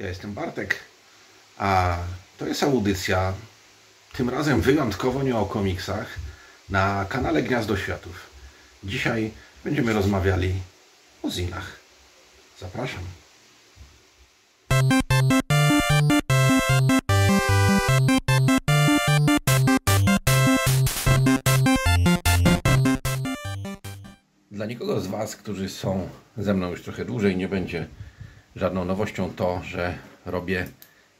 Ja jestem Bartek, a to jest audycja, tym razem wyjątkowo nie o komiksach, na kanale Gniazdo Światów. Dzisiaj będziemy rozmawiali o zinach. Zapraszam. Dla nikogo z Was, którzy są ze mną już trochę dłużej, nie będzie żadną nowością to, że robię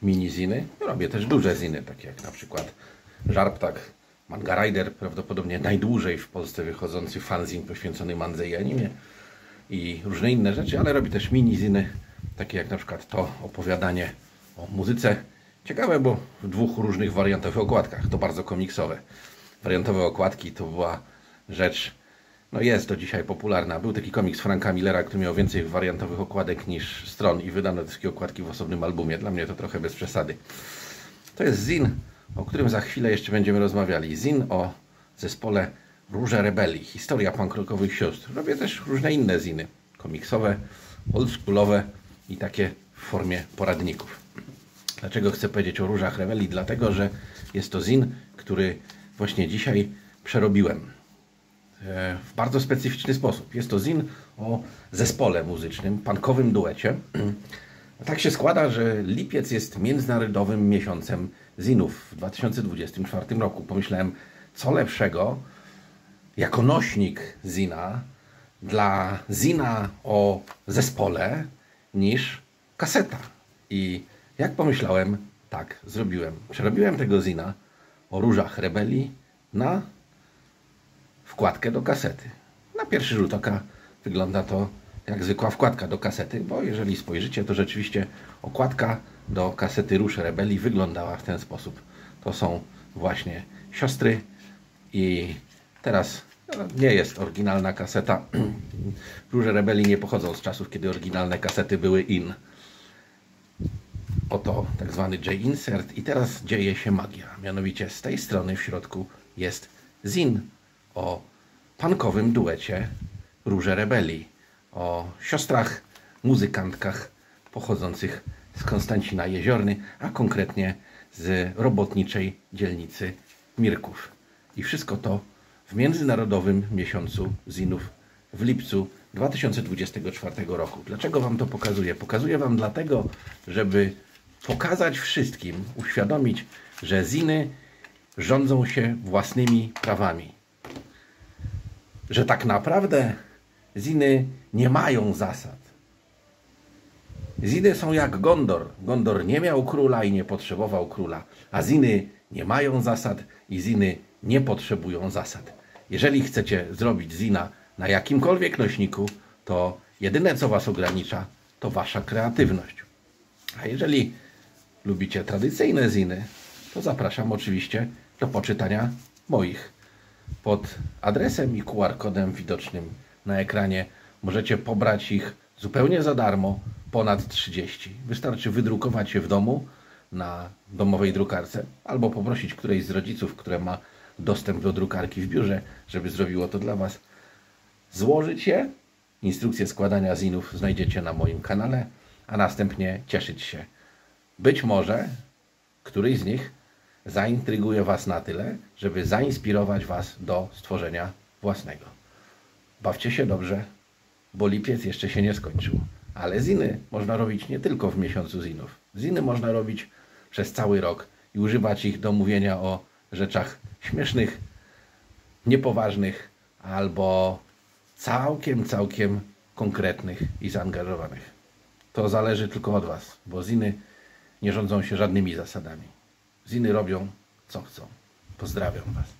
mini ziny. Robię też duże ziny, takie jak na przykład Żarptak, Manga Rider, prawdopodobnie najdłużej w Polsce wychodzący fanzin poświęcony mandze i anime i różne inne rzeczy, ale robię też mini ziny, takie jak na przykład to opowiadanie o muzyce. Ciekawe, bo w dwóch różnych wariantowych okładkach, to bardzo komiksowe. Wariantowe okładki to była rzecz, no jest do dzisiaj popularna. Był taki komiks Franka Millera, który miał więcej wariantowych okładek niż stron i wydano te wszystkie okładki w osobnym albumie. Dla mnie to trochę bez przesady. To jest zin, o którym za chwilę jeszcze będziemy rozmawiali. Zin o zespole Róże Rebelii. Historia punk rockowych sióstr. Robię też różne inne ziny. Komiksowe, oldschoolowe i takie w formie poradników. Dlaczego chcę powiedzieć o Różach Rebelii? Dlatego, że jest to zin, który właśnie dzisiaj przerobiłem w bardzo specyficzny sposób. Jest to zin o zespole muzycznym, punkowym duecie. Tak się składa, że lipiec jest międzynarodowym miesiącem zinów w 2024 roku. Pomyślałem, co lepszego jako nośnik zina dla zina o zespole niż kaseta. I jak pomyślałem, tak zrobiłem. Przerobiłem tego zina o Różach Rebelii na wkładkę do kasety. Na pierwszy rzut oka wygląda to jak zwykła wkładka do kasety, bo jeżeli spojrzycie, to rzeczywiście okładka do kasety Róż Rebelii wyglądała w ten sposób. To są właśnie siostry i teraz nie jest oryginalna kaseta. Róże Rebelii nie pochodzą z czasów, kiedy oryginalne kasety były in. Oto tak zwany J-insert i teraz dzieje się magia. Mianowicie z tej strony w środku jest zin o punkowym duecie Róże Rebelii, o siostrach muzykantkach pochodzących z Konstancina Jeziorny, a konkretnie z robotniczej dzielnicy Mirków. I wszystko to w międzynarodowym miesiącu zinów w lipcu 2024 roku. Dlaczego Wam to pokazuję? Pokazuję Wam dlatego, żeby pokazać wszystkim, uświadomić, że ziny rządzą się własnymi prawami. Że tak naprawdę ziny nie mają zasad. Ziny są jak Gondor. Gondor nie miał króla i nie potrzebował króla, a ziny nie mają zasad i ziny nie potrzebują zasad. Jeżeli chcecie zrobić zina na jakimkolwiek nośniku, to jedyne co Was ogranicza, to Wasza kreatywność. A jeżeli lubicie tradycyjne ziny, to zapraszam oczywiście do poczytania moich. Pod adresem i QR-kodem widocznym na ekranie możecie pobrać ich zupełnie za darmo, ponad 30. Wystarczy wydrukować je w domu na domowej drukarce albo poprosić którejś z rodziców, które ma dostęp do drukarki w biurze, żeby zrobiło to dla Was. Złożyć je, instrukcję składania zinów znajdziecie na moim kanale, a następnie cieszyć się. Być może któryś z nich zaintryguje Was na tyle, żeby zainspirować Was do stworzenia własnego. Bawcie się dobrze, bo lipiec jeszcze się nie skończył. Ale ziny można robić nie tylko w miesiącu zinów. Ziny można robić przez cały rok i używać ich do mówienia o rzeczach śmiesznych, niepoważnych albo całkiem konkretnych i zaangażowanych. To zależy tylko od Was, bo ziny nie rządzą się żadnymi zasadami. Ziny robią co chcą. Pozdrawiam Was.